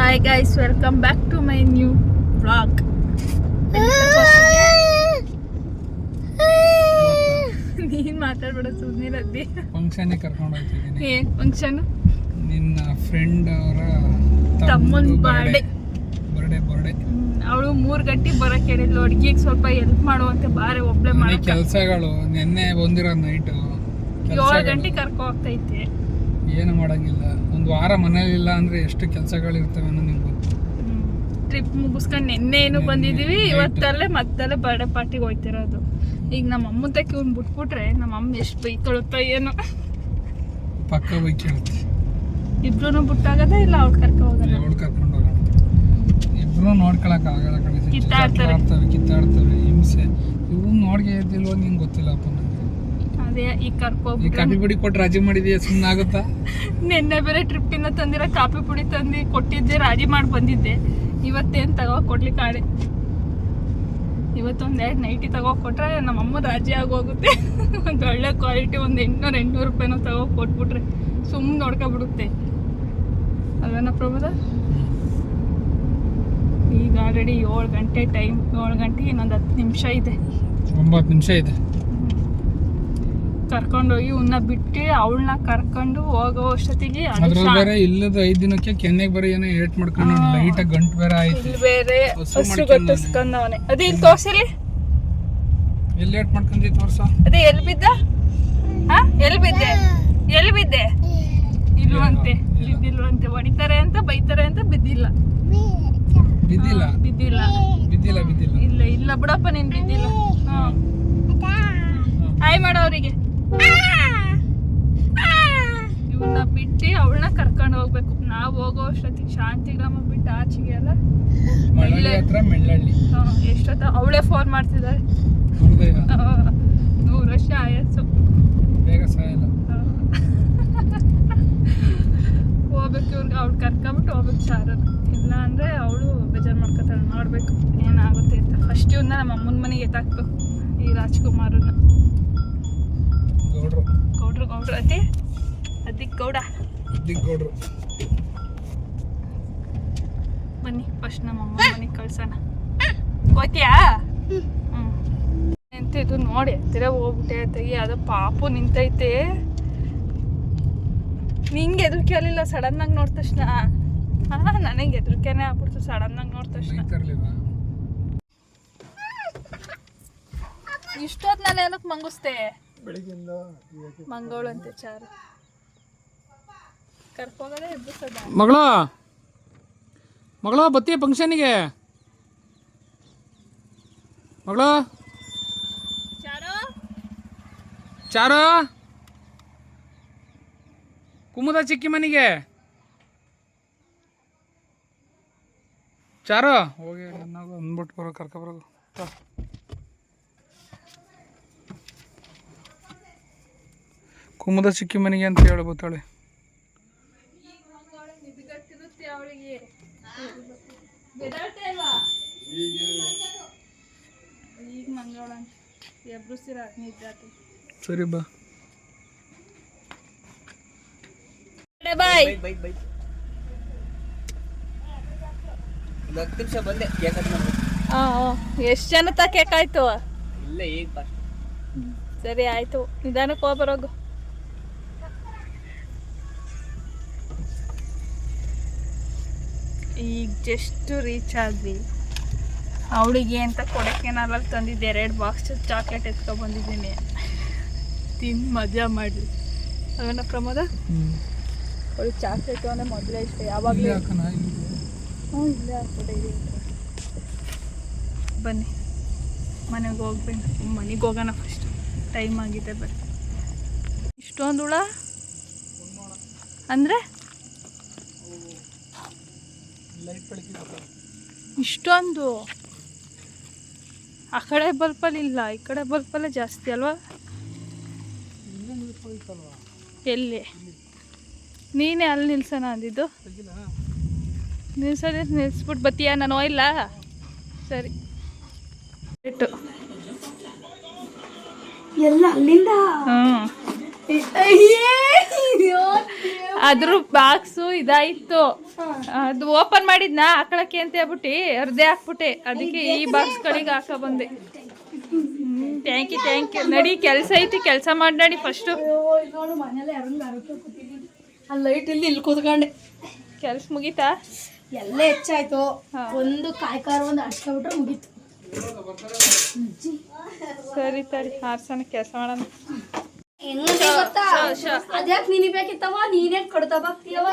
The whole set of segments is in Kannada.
Hi guys, welcome back to my new vlog. ನೀನ್ ಮಾತಾಡ್ಬೇಡ ಸುಮ್ಮನೆ ರದ್ದಿ. ಫಂಕ್ಷನ್ ಕರ್ಕೊಂಡು ಹೋಗ್ತಿದ್ದೀನಿ. ಏನ್ ಫಂಕ್ಷನ್? ನಿನ್ನ ಫ್ರೆಂಡ್ ಅವರ ತಮ್ಮನ ಬರ್ಡೇ. ಅವಳು 3 ಗಂಟೆಗೆ ಬರಕ್ ಹೇಳಿದ್ಲು. ಅಡ್ಗೆಗೆ ಸ್ವಲ್ಪ ಹೆಲ್ಪ್ ಮಾಡುವಂತೆ ಬಾರೆ ಒಬ್ಳೆ ಮಾಡಿ ಕೆಲಸಗಳು ನೆನ್ನೆ ಬಂದಿರೋ ನೈಟ್ 7 ಗಂಟೆಗೆ ಕರ್ಕೊ ಹೋಗ್ತೈತೆ. ಏನು ಮಾಡಂಗಿಲ್ಲ. ಒಂದು ವಾರ ಮನೇಲಿಲ್ಲ ಅಂದ್ರೆ ಎಷ್ಟು ಕೆಲಸಗಳು ಇರ್ತವೆ ಅನ್ನೋ ನಿಮ್ಗೆ ಗೊತ್ತು. ಟ್ರಿಪ್ ಮುಗಿಸ್ಕೊಂಡು ನೆನ್ನೆ ಏನು ಬಂದಿದೀವಿ, ಇವತ್ತಲ್ಲೇ ಮತ್ತಲ್ಲೇ ಬರ್ಡೇ ಪಾರ್ಟಿಗೆ ಹೋಗ್ತಿರೋದು. ಈಗ ನಮ್ಮ ಅಮ್ಮನ ತಕ್ಕ ಇವ್ನು ಬಿಟ್ಬಿಟ್ರೆ ನಮ್ಮ ಅಮ್ಮ ಎಷ್ಟು ಬೈಕೊಳುತ್ತೋ ಏನೋ. ಪಕ್ಕ ಬೈಕ್ ಕೇಳುತ್ತೆ. ಇಬ್ರು ಬಿಟ್ಟಾಗದ ಇಲ್ಲ ಅವ್ಳು ಕರ್ಕೊಂಡು ಹೋಗೋಣ. ಇಬ್ರು ನೋಡ್ಕೊಳಕ್ ಆಗಲ್ಲ ಕಡೆ. ಕಿತ್ತಾಡ್ತವೆ ಹಿಂಸೆ. ಇವ್ ನೋಡ್ಗೆ ಇದ್ದಿಲ್ವೋ ನಿಂಗೆ ಗೊತ್ತಿಲ್ಲಪ್ಪ ನಂಗೆ. ಅದೇ ಈಗ ಕರ್ಕೋಗಿ ಕಾಫಿ ಪುಡಿ ಕೊಟ್ಟು ರಾಜಿ ಮಾಡಿದೀಯ, ಸುಮ್ಮನೆ ಆಗುತ್ತಾ? ನಿನ್ನೆ ಬೇರೆ ಟ್ರಿಪ್ಪಿಂದ ತಂದಿರೋ ಕಾಫಿ ಪುಡಿ ತಂದು ಕೊಟ್ಟಿದ್ದೆ, ರಾಜಿ ಮಾಡಿ ಬಂದಿದ್ದೆ. ಇವತ್ತೇನು ತಗೋ ಕೊಡ್ಲಿಕ್ಕೆ ಆಡೆ. ಇವತ್ತೊಂದು 2 ನೈಟಿ ತಗೋ ಕೊಟ್ರೆ ನಮ್ಮ ಅಮ್ಮ ರಾಜಿ ಆಗೋಗುತ್ತೆ. ಒಂದು ಒಳ್ಳೆ ಕ್ವಾಲಿಟಿ ಒಂದು 800 ರೂಪಾಯಿನೋ ತಗೋ ಕೊಟ್ಬಿಟ್ರೆ ಸುಮ್ಮನೆ ನೋಡ್ಕೊಬಿಡುತ್ತೆ ಅಲ್ವೇನ ಪ್ರಭುದ? ಈಗ ಆಲ್ರೆಡಿ 7 ಗಂಟೆ ಟೈಮ್. 7 ಗಂಟೆಗೆ ಇನ್ನೊಂದು 10 ನಿಮಿಷ ಇದೆ. 9 ನಿಮಿಷ ಇದೆ. ಕರ್ಕೊಂಡೋಗಿ ಉನ್ನ ಬಿಟ್ಟು ಅವಳನ್ನ ಕರ್ಕೊಂಡು ಹೋಗೋ ಅಷ್ಟೊತ್ತಿಗೆ ಬೇರೆ ಇಲ್ಲದ 5 ದಿನಕ್ಕೆ ಕೆನ್ನೆಗೆ ಬರೀ ಏನೋ ಏಟ್ ಮಾಡ್ಕೊಂಡು ಲೈಟ್ ಗಂಟು ಬೇರೆ ಆಯ್ತು. ಇಲ್ಲಿ ಬೇರೆ ಹಸು ಗಟ್ಟಿಸ್ಕೊಂಡವನೆ. ಅದೇ ಇಲ್ಲಿ ತೋರ್ಸಲಿ, ಎಲ್ಲಿ ಏಟ್ ಮಾಡ್ಕೊಂಡಿ ತೋರ್ಸ. ಅದೇ ಎಲ್ಲಿ ಬಿದ್ದ? ಎಲ್ಲಿ ಬಿದ್ದೆ? ಇಲ್ವಂತೆ, ಬಿದ್ದಿಲ್ವಂತೆ. ಹೊಡಿತಾರೆ ಅಂತ ಬೈತಾರೆ ಅಂತ ಬಿದ್ದಿಲ್ಲ. ಇಲ್ಲ ಬಿಡಪ್ಪ, ನೀನ್ ಬಿದ್ದಿಲ್ಲ. ಹಾಯ್ ಮಾಡೋ ಅವರಿಗೆ. ಇವನ್ನ ಬಿಟ್ಟು ಅವಳನ್ನ ಕರ್ಕೊಂಡು ಹೋಗ್ಬೇಕು. ನಾವು ಹೋಗೋ ಅಷ್ಟೊತ್ತಿಗೆ ಶಾಂತಿಗ್ರಾಮ ಬಿಟ್ಟು ಆಚೆಗೆ ಅಲ್ಲ ಎಷ್ಟೊತ್ತ ಅವಳೇ ಫೋನ್ ಮಾಡ್ತಿದ್ದಾರೆ. 100 ವರ್ಷ ಆಯಸ್ಸು. ಹೋಗ್ಬೇಕು ಇವ್ರಿಗೆ. ಅವ್ಳು ಕರ್ಕೊಂಬಿಟ್ಟು ಹೋಗ್ಬೇಕು ಚಾರನ. ಇಲ್ಲ ಅಂದ್ರೆ ಅವಳು ಬೇಜಾರು ಮಾಡ್ಕೊತಾಳೆ. ನೋಡ್ಬೇಕು ಏನಾಗುತ್ತೆ ಅಂತ. ಫಸ್ಟ್ ಇವನ್ನ ನಮ್ಮ ಅಮ್ಮನ ಮನೆಗೆ ಎತ್ತಾಕ್ಬೇಕು, ಈ ರಾಜ್ಕುಮಾರನ್ನ. ಗೌಡ್ರು ಅದಿಕ್ ಗೌಡ. ಬನ್ನಿ ಫಸ್ಟ್ ನಮ್ಮ ಅಮ್ಮ ಮನೆಗೆ ಕಳ್ಸೋಣ. ಹೋಗ್ತೀಯಾ? ಎಂತ ಇದು ನೋಡಿ ಹತ್ತಿರ ಹೋಗ್ಬಿಟ್ಟೆ. ತೆಗಿ ಅದು ಪಾಪು ನಿಂತೈತೆ. ನಿಂಗೆ ಹೆದರಿಕೆ ಆಗಲಿಲ್ಲ ಸಡನ್ ಆಗಿ ನೋಡಿದ ತಕ್ಷಣ? ನನಗೆ ಹೆದರಿಕೆನೇ ಆಗ್ಬಿಡ್ತು ಸಡನ್ ಆಗಿ ನೋಡಿದ ತಕ್ಷಣ. ಇಷ್ಟೊತ್ತು ನಾನು ಏನಕ್ಕೆ ಮಂಗಿಸ್ತೆ? ಮಂಗೋಳು ಅಂತೆ ಚಾರು. ಕರ್ಕೋಗದೆ ಎಬ್ಬಿಸದ. ಮಗಳ ಬತ್ತೀಯ ಫಂಕ್ಷನಿಗೆ? ಮಗಳು ಚಾರು ಕುಮುದ ಚಿಕ್ಕಿ ಮನೆಗೆ. ಚಾರು ಹೋಗಿ ನನಗೆ ಅಂದ್ಬಿಟ್ಟು ಬರೋ ಕರ್ಕೊಬರೋದು. ಕುಮುದ ಚಿಕ್ಕಿ ಮನೆಗೆ ಅಂತ ಹೇಳ್ಬೋತಾಳೆ. ಸರಿ ಬಾ. ಬಾಯ್. ಎಷ್ಟು ಜನ ಕೇಕ್ ಆಯ್ತು? ಸರಿ ಆಯ್ತು, ನಿಧಾನಕ್ಕೆ ಹೋಗ್ಬರೋಗು. ಈಗ ಜಸ್ಟ್ ರೀಚ್ ಆದ್ವಿ. ಅವಳಿಗೆ ಅಂತ ಕೊಡಕೆನಾಲಲ್ಲಿ ತಂದಿದ್ದೆ 2 ಬಾಕ್ಸ್ ಚಾಕ್ಲೇಟ್ ಎತ್ಕೊಂಡು ಬಂದಿದ್ದೀನಿ. ತಿಂದು ಮಜಾ ಮಾಡಿ ಅವನ ಪ್ರಮೋದ. ಅವಳಿಗೆ ಚಾಕ್ಲೇಟು ಅಂದರೆ ಮೊದಲೇ ಇಷ್ಟ. ಯಾವಾಗಲೂ ಇಲ್ಲೇ ಹಾಕ್ಬಿಟ್ಟೆ. ಬನ್ನಿ ಮನೆಗೆ ಹೋಗ್ಬೇಕು. ಮನೆಗೆ ಹೋಗೋಣ ಫಸ್ಟ್. ಟೈಮ್ ಆಗಿದೆ. ಬನ್ನಿ. ಇಷ್ಟೊಂದು ಹುಳ ಅಂದರೆ ಇಷ್ಟೊಂದು. ಆ ಕಡೆ ಬಲ್ಪಲ್ಲಿ ಇಲ್ಲ, ಈ ಕಡೆ ಬಲ್ಪಲ್ಲೇ ಜಾಸ್ತಿ ಅಲ್ವಾ? ಎಲ್ಲಿ? ನೀನೇ ಅಲ್ಲಿ ನಿಲ್ಸೋಣ ಅಂದಿದ್ದು. ನಿಲ್ಸ್ಬಿಟ್ಟು ಬತ್ತೀಯಾ? ನಾನು ಇಲ್ಲ. ಸರಿ ಎಲ್ಲ ಅಲ್ಲಿಂದ. ಅದ್ರ ಬಾಕ್ಸು ಇದಾಯಿತು, ಅದು ಓಪನ್ ಮಾಡಿದ್ನ ಹಾಕೊಳಕ್ಕೆ ಅಂತ ಹೇಳ್ಬಿಟ್ಟು ಅರ್ಧೆ ಹಾಕ್ಬಿಟ್ಟೆ, ಅದಕ್ಕೆ ಈ ಬಾಕ್ಸ್ಗಳಿಗೆ ಹಾಕ ಬಂದೆ. ಥ್ಯಾಂಕ್ ಯು ನಡಿ, ಕೆಲಸ ಐತಿ, ಕೆಲಸ ಮಾಡಿ ನಡಿ ಫಸ್ಟು. ಅಲ್ಲಿ ಲೈಟ್ ಇಲ್ಲಿ ಕೂತ್ಕೊಂಡೆ. ಕೆಲ್ಸ ಮುಗೀತಾ? ಎಲ್ಲ ಹೆಚ್ಚಾಯ್ತು. ಒಂದು ಕಾಯ್ಕಾರ ಒಂದು ಅಡ್ಸ್ಕೊಬಿಟ್ರೆ ಮುಗೀತು. ಸರಿ ತಡಿ, ಆರ್ಸನ ಕೆಲಸ ಮಾಡೋಣ. ಅದ್ಯಾಕೆ ನಿನಗೆ ಬೇಕಿತ್ತವ? ನೀನೇನ್ ಕೊಡ್ತಾ ಬಾಕ್ತಿಯವ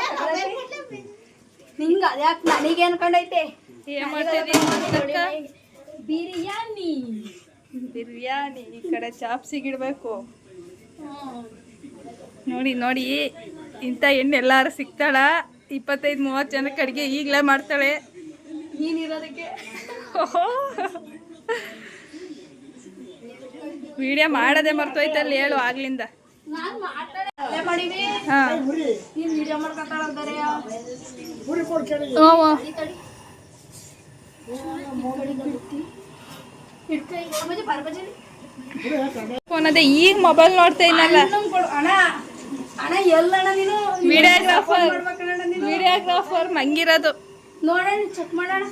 ನಿಂಗ? ಅದ್ಯಾಕೆ ನನಗೆ ಅನ್ಕೊಂಡೈತೆ? ಏನ್ ಮಾಡ್ತಿದ್ದೀವಿ? ಬಿರಿಯಾನಿ ಬಿರಿಯಾನಿ. ಈ ಕಡೆ ಚಾಪ್ಸಿಗಿಡ್ಬೇಕು. ನೋಡಿ ನೋಡಿ, ಇಂಥ ಹೆಣ್ಣು ಎಲ್ಲಾರು ಸಿಗ್ತಾಳ. 25-30 ಜನಕ್ಕೆ ಅಡುಗೆ ಈಗಲೇ ಮಾಡ್ತಾಳೆ. ನೀನಿರೋದಕ್ಕೆ ವಿಡಿಯೋ ಮಾಡೋದೇ ಮರ್ತೋಯ್ತಲ್ಲಿ, ಹೇಳು ಆಗ್ಲಿಂದ. ಫೋನ್ ಅದೇ ಈಗ ಮೊಬೈಲ್ ನೋಡ್ತಾ ಇದ್ದಲ್ಲ. ವಿಡಿಯೋಗ್ರಾಫರ್ ಮಂಗಿರೋದು ನೋಡೋಣ, ಚೆಕ್ ಮಾಡೋಣ.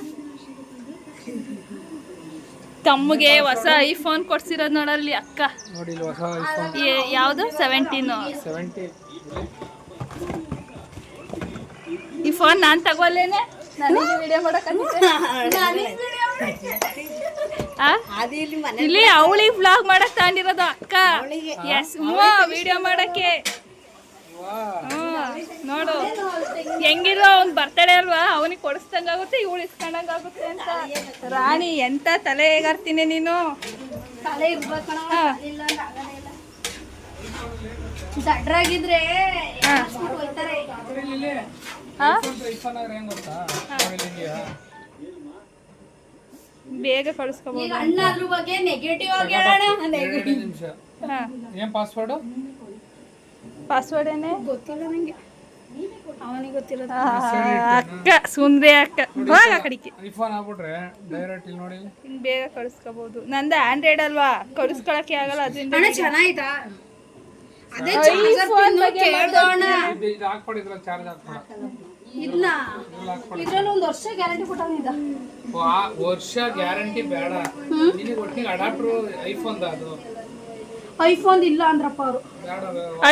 ತಮ್ಮಗೆ ಹೊಸ ಐಫೋನ್ ಕೊಡ್ಸಿರೋದು ನೋಡಲ್ಲಿ ಅಕ್ಕ. ಯಾವುದು? 17. ಈ ಫೋನ್ ನಾನು ತಗೋಲೇನೆ, ವಿಡಿಯೋ ಇಲ್ಲಿ ಅವಳಿಗೆ ವ್ಲಾಗ್ ಮಾಡಕ್ ತಗೊಂಡಿರೋದು ಅಕ್ಕ. ಎಸ್, ವಿಡಿಯೋ ಮಾಡಕ್ಕೆ. ನೋಡು ಹೆಂಗಿರೋ ಅವ್ನ್ ಬರ್ತಡೇ ಅಲ್ವಾ, ಅವನಿಗೆ ಕೊಡಿಸ್ದಂಗಾಗುತ್ತೆ, ಇವಳು ಇಸ್ಕೊಂಡಂಗಾಗುತ್ತೆ ಅಂತ. ರಾಣಿ ಎಂತ ತಲೆ ಹೇಗಾರ್ತೀನಿ ನೀನು. ದಡ್ರಾಗಿದ್ರೆ ಬೇಗ ಕಳಿಸ್ಕೋಬಹುದು. ಅಣ್ಣ ಅದ್ರ ಬಗ್ಗೆ ನೆಗೆಟಿವ್ ಆಗಿ ಹೇಳೋಣ. ಏನ್ ಪಾಸ್ವರ್ಡ್? ಪಾಸ್ವರ್ಡ್ ಏನೇ ಗೊತ್ತಿಲ್ಲ ನಂಗೆ, ಅವನಿಗೆ ಗೊತ್ತಿರೋದು. ಅಕ್ಕ ಸುಂದ್ರಿ ಅಕ್ಕ, ಹೋಗ ಕಡಿಕೆ. ಐಫೋನ್ ಆಗ್ಬಿಟ್ರೆ ಡೈರೆಕ್ಟ್ ಇಲ್ಲಿ ನೋಡಿ, ಹಿಂಗ್ ಬೇಗ ಕಳಿಸ್ಕೋಬಹುದು. ನಂದು ಆಂಡ್ರಾಯ್ಡ್ ಅಲ್ವಾ, ಕಳಿಸ್ಕೊಳಕ್ಕೆ ಆಗಲ್ಲ. ಅದರಿಂದ ಚೆನ್ನಾಯ್ತಾ? ಅದೇ ಐಫೋನ್ ಬಗ್ಗೆ ಕೇಳೋಣ. ಇದು ಹಾಕ್ಬಿಡಿದ್ರ ಚಾರ್ಜ್ ಹಾಕ್ಬಿಡ. ಇದನ್ನ ಇದ್ರಲ್ಲಿ 1 ವರ್ಷ ಗ್ಯಾರಂಟಿ ಕೊಟ್ಟಿದ್ದ. ವರ್ಷ ಗ್ಯಾರಂಟಿ ಬೇಡ, ನಿನಗೆ ಒಟ್ಟಿಗೆ ಅಡಾಪ್ಟರ್ ಐಫೋನ್ ಅದು. ಐಫೋನ್ ಇಲ್ಲ ಅಂದ್ರಪ್ಪ ಅವರು.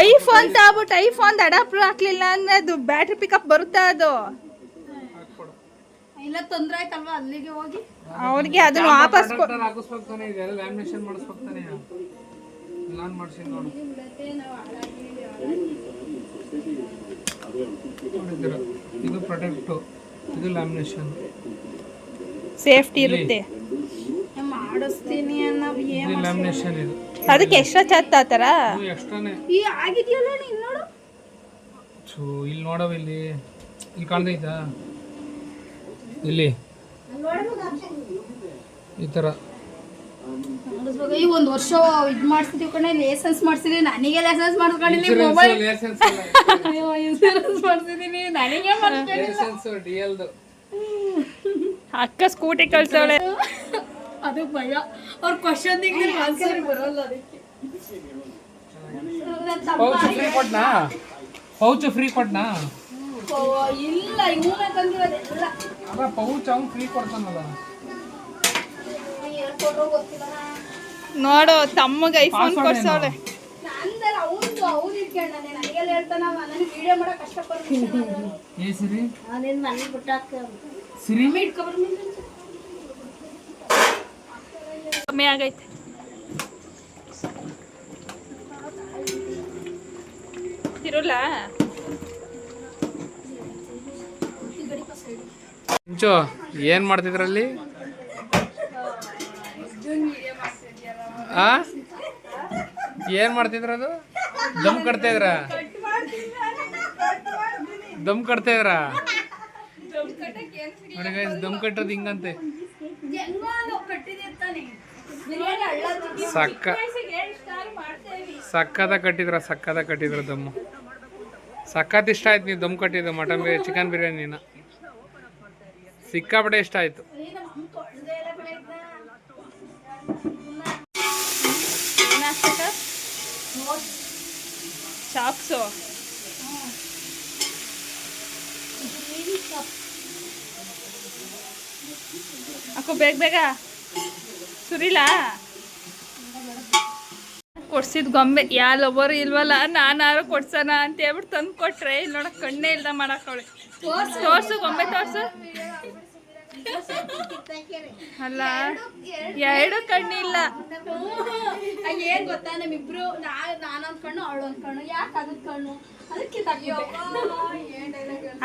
ಐಫೋನ್ ತಗೊಬಿಟ್ಟು ಐಫೋನ್ ಅಡಾಪ್ಟರ್ ಹಾಕ್ಲಿಲ್ಲ ಅಂದ್ರೆ ಅದು ಬ್ಯಾಟ್ರಿ ಪಿಕಪ್ ಬರುತ್ತಾ? ಅದು ಇಲ್ಲ, ತೊಂದ್ರೆ ಆಯ್ತಲ್ವಾ ಅಲ್ಲಿಗೆ ಹೋಗಿ ಅವ್ರಿಗೆ ಅದನ್ನ ವಾಪಸ್ ಹಾಕಿಸ್ಬೇಕಾನೆ. ಇದೆಲ್ಲ ಲ್ಯಾಮಿನೇಷನ್ ಮಾಡಿಸ್ಬೇಕಾನೆ. ನಾನು ಮಾಡ್ಸಿನಿ ನೋಡು. ಇದು ಪ್ರೊಟೆಕ್ಟ್, ಇದು ಲ್ಯಾಮಿನೇಷನ್, ಸೇಫ್ಟಿ ಇರುತ್ತೆ. ಮಾಡಿಸ್ತೀನಿ ಅನ್ನೋ ಇದು ಲ್ಯಾಮಿನೇಷನ್. ಇದು ಅದಕ್ಕೆ ಎಕ್ಸ್ಟ್ರಾ ಚಾರ್ಜ್ ಆತರ ಎಕ್ಸ್ಟ್ರಾನೇ ಈ ಆಗಿದೆಯಲ್ಲ. ನೀನು ನೋಡು, ಇಲ್ಲಿ ನೋಡವ, ಇಲ್ಲಿ ಕಾಣ್ತೈತಾ? ಇಲ್ಲಿ ಈ ತರ ಈಗ 1 ವರ್ಷ ಇದು ಮಾಡಿಸ್ತೀವಿ ಕಣೆ. ಲೈಸೆನ್ಸ್ ಮಾಡಿಸಿದೀನಿ, ನನಗೆ ಲೈಸೆನ್ಸ್ ಮಾಡಿಸ್ಕೊಂಡಿದ್ದೀನಿ. ಮೊಬೈಲ್ ಇನ್ಸೂರೆನ್ಸ್ ಮಾಡಿಸಿದೀನಿ, ನನಗೆ ಡಿಎಲ್ದು. ಅಕ್ಕ ಸ್ಕೂಟಿ ಕಳ್ಸವಳೆ. ಅದು ಭಯ, ಅವ್ರ ಕ್ವಶನ್ ಆನ್ಸರ್ ಬರಲ್ಲ. ಅದಕ್ಕೆ ಪೌಚ್ ಫ್ರೀ ಕೊಟ್ನಾ? ಇಲ್ಲ, ಇವನೇ ತಂದಿರೋದೆಲ್ಲ. ಅದ ಪೌಚ್ ಅವ್ನು ಫ್ರೀ ಕೊಡ್ತಾನಲ್ಲ. ನೋಡು, ತಮ್ಮಗೆ ಐಫೋನ್ ಕೊಡ್ಸವಳೆ. ನಂದಲ್ಲ, ಅವ್ನು ಇಟ್ಕೊಂಡ. ನನಗೆಲ್ಲ ಹೇಳ್ತಾನ, ನನಗೆ ವಿಡಿಯೋ ಮಾಡಕ್ ಕಷ್ಟಪಡ್ತೀನಿ. ಏ ಸಿರಿ, ನಾನೇನು ಮನೆ ಬಿಟ್ಟಾಕ ಸಿರಿ ಇಟ್ಕೊಬರ್ತೀನಿ. ಕಮ್ಮಿ ಆಗೈತೆ. ಇರೋಲ್ಲ ಏನ್ ಮಾಡ್ತಿದ್ರಲ್ಲಿ? ಏನ್ ಮಾಡ್ತಿದ್ರದು? ದಮ್ ಕಟ್ತಾ ಇದ್ರ? ದಮ್ ಕಟ್ತಾ ಇದ್ರ? ನೋಡಿ ಗೈಸ್, ದಮ್ ಕಟ್ಟೋದು ಹಿಂಗಂತೆ. ಸಕ್ಕದ ಕಟ್ಟಿದ್ರ ದಮ್ಮು. ಸಕ್ಕತ್ ಇಷ್ಟ ಆಯ್ತು. ನೀವು ದಮ್ ಕಟ್ಟಿದ್ದು ಮಟನ್ ಬಿರಿಯಾನಿ, ಚಿಕನ್ ಬಿರಿಯಾನಿನ ಸಿಕ್ಕಾಪಟ್ಟೆ ಇಷ್ಟ ಆಯ್ತು. ಚಾಪ್ಸು ಅಕ್ಕೋ ಬೇಗ ಬೇಗ ಸುರಿಲಾ ಕೊಡ್ಸಿದ್ ಗೊಂಬೆ ಯಾರೊಬ್ಬರು ಇಲ್ವಲ್ಲ ನಾನಾರು ಕೊಡ್ಸೋಣ ಅಂತ ಹೇಳ್ಬಿಟ್ಟು ತಂದು ಕೊಟ್ರೆ ಇಲ್ಲಿ ನೋಡಕ್ ಕಣ್ಣೇ ಇಲ್ದ ಮಾಡಕ್ಕವಳೆ. ತೋರ್ಸು ಗೊಂಬೆ ತೋರ್ಸು. ಅಲ್ಲ ಎರಡು ಕಣ್ಣಿಲ್ಲ. ಏನ್ ಗೊತ್ತಾ ನಮ್ಮಿಬ್ರು ನಾನೊಂದ್ ಕಣ್ಣು ಅವಳೊಂದ್ ಕಣ್ಣು ಯಾಕೆ ಅದ್ ಕಣ್ಣು ಅದಕ್ಕೆ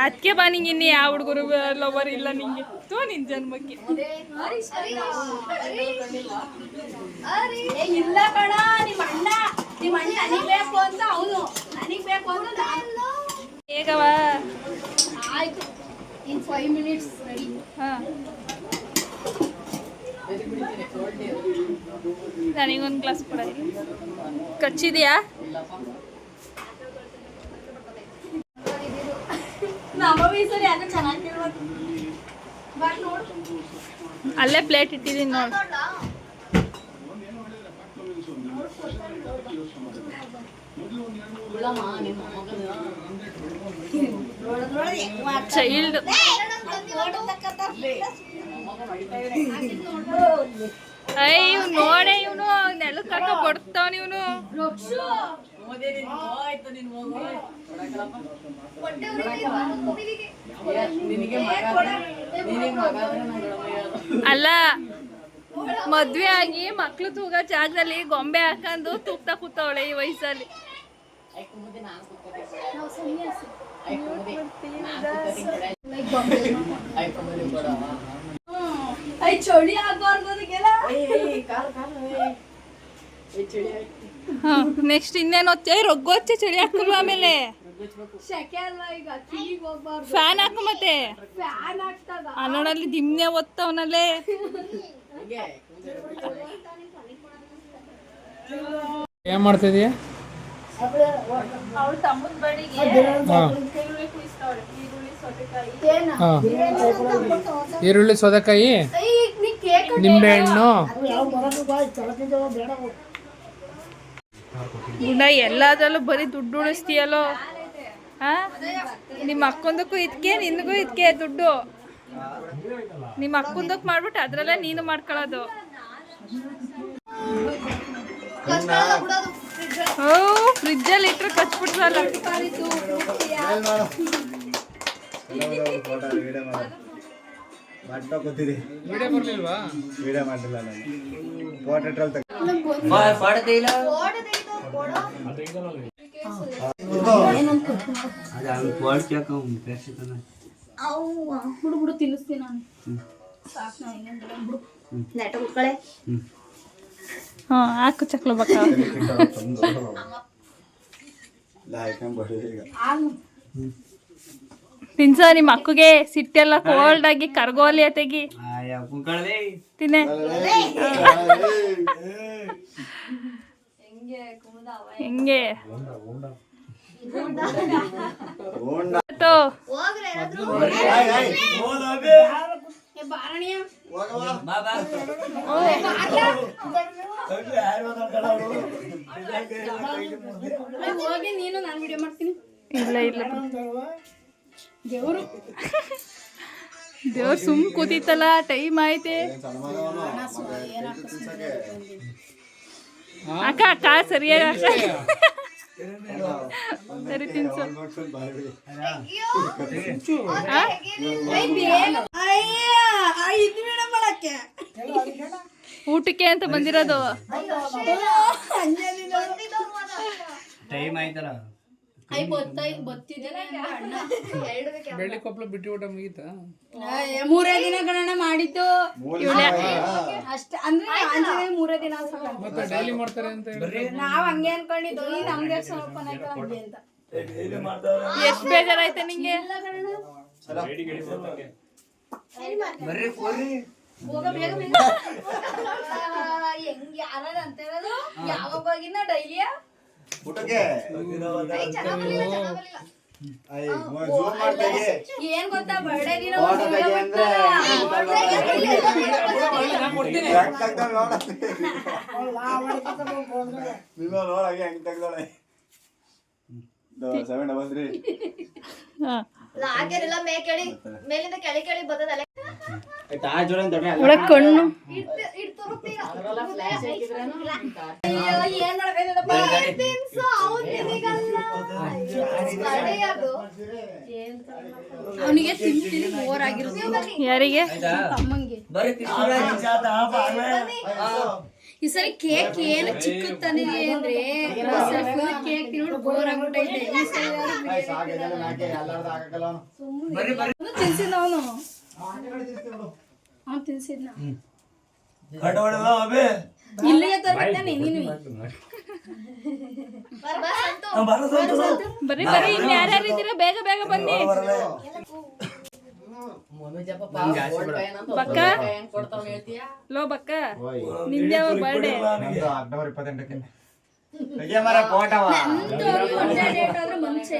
ಅದಕ್ಕೆ ಬಾ ನಿಂಗೆ ಇನ್ನು ಯಾವ ಹುಡುಗರು ಲವರ್ ಇಲ್ಲ ನಿಂಗೆ ತೋ ನಿನ್ ಜನ್ಮಕ್ಕೆ. ಇಲ್ಲ ಕಣ ನಿಮ್ಮ ಅಣ್ಣ ನನಗ್ ಬೇಕು ಅಂತ ಅವನು ನನಗ್ ಬೇಕು ಅಂತ ಹೇಗವ ಆಯ್ತು ಇನ್ 5 minutes ರೆಡಿ. ಹಾಂ ನನಗೊಂದು ಗ್ಲಾಸ್ ಕೊಡ. ಕಚ್ಚಿದ್ಯಾ? ನಮ್ಮ ವಯಸ್ಸಲ್ಲಿ ಯಾಕೆ ಚೆನ್ನಾಗಿ ಕೇಳ್ಬೋದು. ಅಲ್ಲೇ ಪ್ಲೇಟ್ ಇಟ್ಟಿದ್ದೀನಿ ನೋಡಿ. ಚೈಲ್ಡ್ ಇವ್ ನೋಡೆ ಇವನು ನೆಲಕ್ಕೆ ಹಾಕ ಕೊಡ್ತಾವ ಇವನು. ಅಲ್ಲ ಮದ್ವೆ ಆಗಿ ಮಕ್ಳು ತೂಗ ಜಾಗದಲ್ಲಿ ಗೊಂಬೆ ಹಾಕೊಂಡು ತೂಗ್ತಾ ಕೂತವಳೆ ಈ ವಯಸ್ಸಲ್ಲಿ. ಚಳಿ ಆಗ್ಬಾರ್ದು. ನೆಕ್ಸ್ಟ್ ಇನ್ನೇನು ರೊಗ್ಗೊಚ್ಚೆ ಚಳಿ ಹಾಕಲ್ವ ಆಮೇಲೆ ಶೆಕೆ ಅಲ್ವಾ ಈಗ ಕಿವಿಗೆ ಹೋಗ್ಬಾರ್ದು. ಫ್ಯಾನ್ ಹಾಕು ಮತ್ತೆ. ಫ್ಯಾನ್ ಹಾಕ್ದಾಗ ಅಲ್ಲೋಡಲ್ಲಿ ದಿಮ್ನೆ ಒತ್ತವನಲ್ಲೇ. ಏನ್ ಮಾಡ್ತಿದೀಯ? ಅವಳು ತಮ್ಮನ ಬಡಿಗೆ ಈರುಳ್ಳಿ ಸೌತೆಕಾಯಿ ನಿಂಬೆ ಹಣ್ಣು ಗುಣ ಎಲ್ಲದರಲ್ಲೂ ಬರೀ ದುಡ್ಡು ಉಳಿಸ್ತೀಯಲ್ಲೋ. ಹಾ ನಿಮ್ಮ ಅಕ್ಕಂದಕ್ಕೂ ಇದಕ್ಕೆ ನಿನಗೂ ಇದಕ್ಕೆ ದುಡ್ಡು. ನಿಮ್ಮ ಅಕ್ಕಂದಕ್ಕೆ ಮಾಡ್ಬಿಟ್ಟು ಅದ್ರಲ್ಲೇ ನೀನು ಮಾಡ್ಕೊಳ್ಳೋದು. ಓ ಫ್ರಿಜ್ಜಲ್ಲಿ ಇಟ್ಟರೆ ಕಚ್ಬಿಟ್ರಲ್ಲ. ವಿಡಿಯೋ ಬರ್ಲಿಲ್ವಾ? ವಿಡಿಯೋ ಮಾಡಲಿಲ್ಲ ನಾನು. ಫೋಟೋ ಟ್ರಲ್ ಹುಡುಗುಡು ತಿನ್ನಿಸ್ತೀನಿ ನಾನು. ಸಾಕು ಬಿಡು ನೆಟ ಕುತ್ಕೊಳ್ಳೆ. ಹಾಂ ಹಾಕು ಚಕ್ಲು ಬಕ್ಕ. ತಿನ್ಸ ನಿಮ್ಮ ಅಕ್ಕಗೆ ಸಿಟ್ಟೆಲ್ಲ ಕೋಲ್ಡ್ ಆಗಿ ಕರ್ಗೋಲಿ ತೆಗಿ ತಿನ್ನೆ. ಹೆಂಗೆ ಹೋಗಿ ನೀನು ನಾನು ವಿಡಿಯೋ ಮಾಡ್ತೀನಿ. ಇಲ್ಲ ಇಲ್ಲ ದೇವರು ದೇವ್ರು ಸುಮ್ ಕೂತಿತ್ತಲ್ಲ ಟೈಮ್ ಐತೆ. ಅಕ್ಕ ಅಕ್ಕ ಸರಿಯಾಗಿ ಸರಿ ತಿನ್ಸು. ಊಟಕ್ಕೆ ಅಂತ ಬಂದಿರೋದು. ಟೈಮ್ ಆಯ್ತಲ್ಲ. ಬೆಳ್ಳಿ ಕೊಪ್ಪಳ ಬಿಟ್ಟು ಊಟ ಮುಗೀತಾ? 3 ದಿನ ಗಣನ ಮಾಡಿದ್ದು ಅಷ್ಟ ಅಂದ್ರೆ 3 ದಿನ ಮತ್ತೆ ಡೈಲಿ ಮಾಡ್ತಾರೆ ಅಂತ ಹೇಳಿ ನಾವ್ ಹಂಗೆ ಅನ್ಕೊಂಡಿದ್ದು. ಈ ನಮ್ಗೆ ಸ್ವಲ್ಪ ಹಂಗೆ ಅಂತ ಎಷ್ಟು ಬೇಜಾರಾಯ್ತಾ ನಿಂಗೆ? ಹೋಗ ಬೇಗ ಬೇಗ ಹೆಂಗ್ ಯಾರ ಅಂತ ಹೇಳೋದು. ಯಾವಾಗ ಹೋಗಿನ ಡೈಲಿಯ ಊಟಕ್ಕೆ ಏನ್ ಗೊತ್ತಾ ಬರ್ಡೇ ದಿನ 733 ಹಾಂ ಹಾಗೇನಿಲ್ಲ ಮೇಲಿಂದ ಕೆಳಿ ಕೆಳಿ ಬರ್ತದಲ್ಲ ಒಳಗೆ ಕಣ್ಣು ಅವನಿಗೆ ತಿಂತೀನಿ ಬೋರ್ ಆಗಿರುತ್ತೆ ಯಾರಿಗೆ ಅಮ್ಮಂಗೆ ಈ ಸರಿ ಕೇಕ್ ಏನು ಚಿಕ್ಕ ತಂದಿದೆ ಅಂದ್ರೆ ಕೇಕ್ ತಿನ್ನೋದು ಬೋರ್ ಆಗ್ಬಿಟ್ಟೈತೆ ಈ ಸರಿ ತಿನ್ಸಿದ್ನ ಅವನು ಅವ್ನು ತಿನ್ಸಿದ್ನ ಇಲ್ಲಿಗೆ ತರ್ಬೇಕಾನೆ ನೀನು ಬರ್ರಿ ಬರ್ರಿ ಇನ್ನು ಯಾರ್ಯಾರು ಇದ್ದೀರಾ ಬೇಗ ಬೇಗ ಬನ್ನಿ ಬಕ್ಕ ಲೋ ಬಕ್ಕ ನಿಂದೆ ಬರ್ಡೇ ಅಕ್ಟೋಬರ್ 28ಕ್ಕೆ ಡೇಟ್ ಆದ್ರೆ ಮುಂಚೆ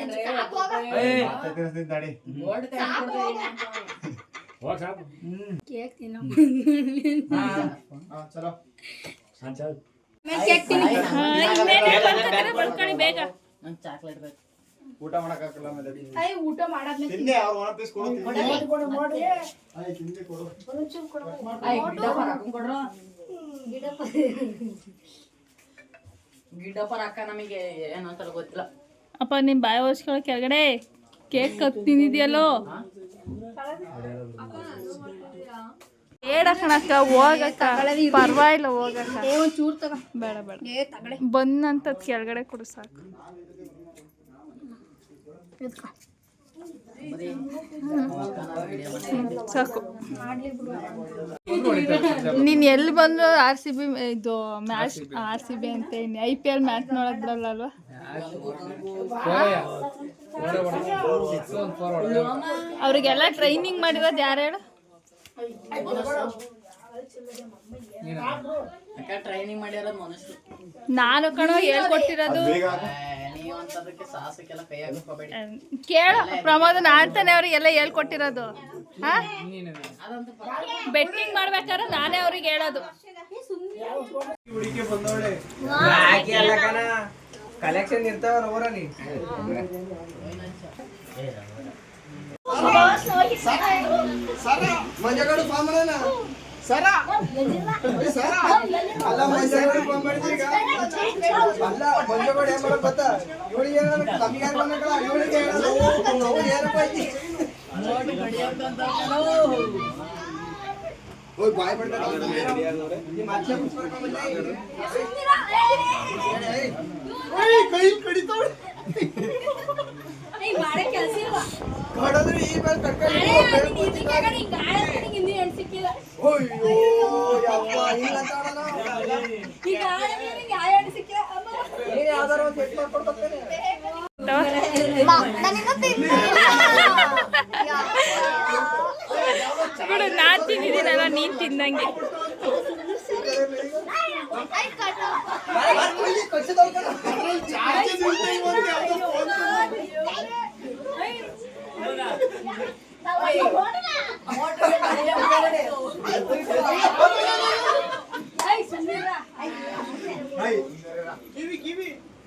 ಕೇಕ್ ತಿನ್ನೋ ಕೇಕ್ ತಿನ್ನಿ ಬರ್ಕೊಳ್ಳಿ ಬೇಗ ಊಟ ಮಾಡಕ್ಕಾಗಲ್ಲ ಊಟ ಮಾಡಾದ್ಮೇಲೆ ತಿಂದೆ ಅವ್ರು ಒಣ ಪೀಸ್ ಕೊಡು ಗಿಡಪರ ಅಕ್ಕ ನಮಗೆ ಏನಂತ ಗೊತ್ತಿಲ್ಲ. ಅಪ್ಪ ನಿಮ್ ಬಾಯಿ ಹೊರ್ಸ್ಕೊಳ್ಳೋ ಕೆಳಗಡೆ ಕೇಕ್ ಕಟ್ ತಿಂದಿದ್ಯಲ್ಲೋ ಬೇಡ ಕಣಕ್ಕ ಹೋಗಕ್ಕ ಪರವಾಗಿಲ್ಲ ಹೋಗಕ್ಕ ಚೂರ್ ತಗ ಬೇಡ ಬೇಡ ತಗಡೆ ಬಂದಂತ ಕೆಳಗಡೆ ಕೊಡು ಸಾಕು ಸಾಕು ನೀನ್ ಎಲ್ಲಿ ಬಂದ್ರು RCB ಇದು ಮ್ಯಾಚ್ RCB ಅಂತ IPL ಮ್ಯಾಚ್ ನೋಡಕ್ ಬಿಡಲ್ಲ ಅಲ್ವಾ ಅವ್ರಿಗೆಲ್ಲ ಟ್ರೈನಿಂಗ್ ಮಾಡಿರೋದು ಯಾರು ಹೇಳು ಟ್ರೈನಿಂಗ್ ಮಾಡಿರೋದು ಮನುಷ್ಯರು ನಾನು ಕಣೋ ಹೇಳ್ಕೊಟ್ಟಿರೋದು ನೀವಂತದಕ್ಕೆ ಸಾಹಸಕ್ಕೆಲ್ಲ ಕೈ ಹಾಕೋಬೇಡಿ. ಕೇಳು ಪ್ರಮೋದ್ ನಾಡ್ತಾನೆ ಅವ್ರಿಗೆಲ್ಲ ಹೇಳ್ಕೊಟ್ಟಿರೋದು ಹಾ ಬೆಟ್ಟಿಂಗ್ ಮಾಡ್ಬೇಕಾದ್ರೆ ನಾನೇ ಅವ್ರಿಗೆ ಹೇಳೋದು ಕಲೆಕ್ಷನ್ ಇರ್ತಾವ ಊರಲ್ಲಿ ಮಂಜಗಳು ಪಾಮನ ಸರ ಸರ ಅಲ್ಲ ಮಂಜಗಳು ಫೋನ್ ಮಾಡಿದ್ರಿ ಈಗ ಅಲ್ಲ ಮಂಜಗಳು ಏನ್ ಮಾಡೋದು ಗೊತ್ತಾ ಇವಳಿಗೆ ಕಮ್ಮಿ ಯಾರು ಬಂದಕಲ್ಲ ಇವಳಿಗೆ ಅವ್ರು ಏನಪ್ಪ ಐತಿ ಓಯ್ ಬಾಯ್ ಬಿಡ್ತಾರೆ ನಿಮ್ಮ ಅಚ್ಚೆ ಮುಚ್ಚಿಸ್ಕೊಂಡು ಕೈ ಕಡಿತಾವಳೆ ಕಡದ್ರೆ ಈ ಮೇಲೆ ಕಟ್ಕೊಂಡು ಅಯ್ಯೋ ಯಪ್ಪ ಹಿಂಗಂತಾಡಲ್ಲ ನೀನು ಯಾವ್ದಾರು ಒಂದು ಸೆಟ್ ಮಾಡ್ಕೊಡ್ತೇನೆ ಬಿಡು ನಾನ್ ತಿಂದಿದ್ದೀನಲ್ಲ ನೀನ್ ತಿಂದಂಗೆ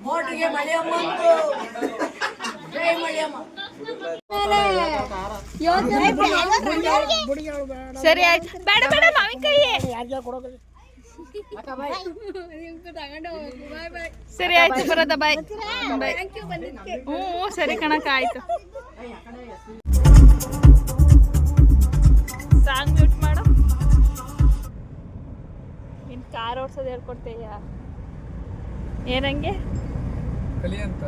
ಮೋಟ್ರಿಗೆ ಮಳೆಯಮ್ಮ ಜೈ ಮಳೆಯಮ್ಮ. ಸರಿ ಆಯ್ತು ಬೇಡ ಬೇಡ ಮಾವಿನಕಾಯಿ ಸರಿ ಆಯ್ತು ಬರೋದ ಬಾಯ್ ಬಾಯ್ ಹ್ಞೂ ಸರಿ ಕಣಕ್ಕ ಆಯ್ತು ಸಾಂಗ್ ಮ್ಯೂಟ್ ಮಾಡು ನಿನ್ ಕಾರ್ ಓಡ್ಸೋದು ಹೇಳ್ಕೊಡ್ತೀಯ ಏನಂಗೆ ಕಲಿ ಅಂತ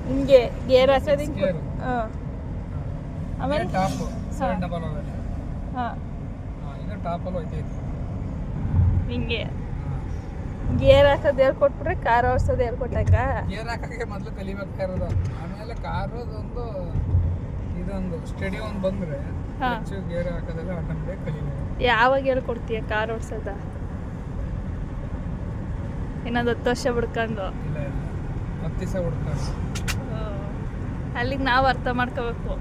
ಹಿಂಗೆ ಗೇರ್ ಹಾಕೋದು Gear. ಆಮೇಲೆ ಟಾಪ್ 711 ಹಾಂ ಈಗ ಟಾಪಲ್ಲಿ ಹೋಯ್ತೈತಿ ಹಿಂಗೆ ಗೇರ್ ಹಾಕೋದು ಹೇಳ್ಕೊಟ್ಬಿಟ್ರೆ ಕಾರ್ ಓಡಿಸೋದು ಹೇಳ್ಕೊಟ್ಟಾಗ ಗೇರ್ ಹಾಕಕ್ಕೆ ಮೊದಲು ಕಲಿಬೇಕಾ ಇರೋದು ಆಮೇಲೆ ಕಾರು ಇದೊಂದು ಸ್ಟಡಿ ಒಂದು ಬಂದ್ರೆ ಹಾ. ಗೇರ್ ಹಾಕೋದೆಲ್ಲ ಆಟೋಮೆಟಿಕ್ ಕಲಿಬೇಕು ಯಾವಾಗ ಹೇಳ್ಕೊಡ್ತೀಯ ಕಾರ್ ಓಡಿಸೋದ ಇನ್ನೊಂದು 10 ವರ್ಷ ಬಿಡ್ಕೊಂಡು ಇಲ್ಲ ಇಲ್ಲ 10 ದಿವಸ ಹುಡ್ಕೊಂಡು ಅಲ್ಲಿಗೆ ನಾವು ಅರ್ಥ ಮಾಡ್ಕೋಬೇಕು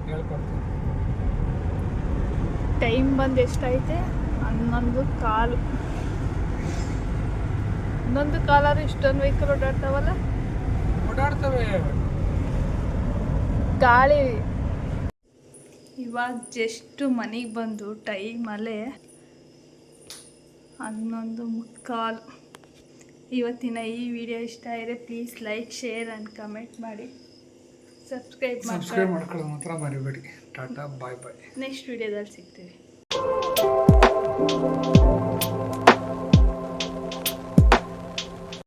ಹೇಳ್ಕೊಡ್ತೀನಿ ಟೈಮ್ ಬಂದು ಎಷ್ಟೈತೆ 11:15 ಇನ್ನೊಂದು ಕಾಲಾರು ಇಷ್ಟೊಂದು ವೆಹಿಕಲ್ ಓಡಾಡ್ತಾವಲ್ಲ. ಓಡಾಡ್ತವೆ. ಗಾಳಿ. ಇವಾಗ ಜಸ್ಟ್ ಮನೆಗೆ ಬಂದು ಟೈಮ್ ಅಲ್ಲೇ 11:45. ಇವತ್ತಿನ ಈ ವಿಡಿಯೋ ಇಷ್ಟ ಆದರೆ please like, share and comment ಮಾಡಿ. ಸಬ್ಸ್ಕ್ರೈಬ್ ಮಾಡ್ಕೊಳ್ಳೋದು ಮಾತ್ರ ಮರಿಬೇಡಿ. ಟಾಟಾ, ಬಾಯ್ ಬಾಯ್. ನೆಕ್ಸ್ಟ್ ವಿಡಿಯೋದಲ್ಲಿ ಸಿಗ್ತೀವಿ.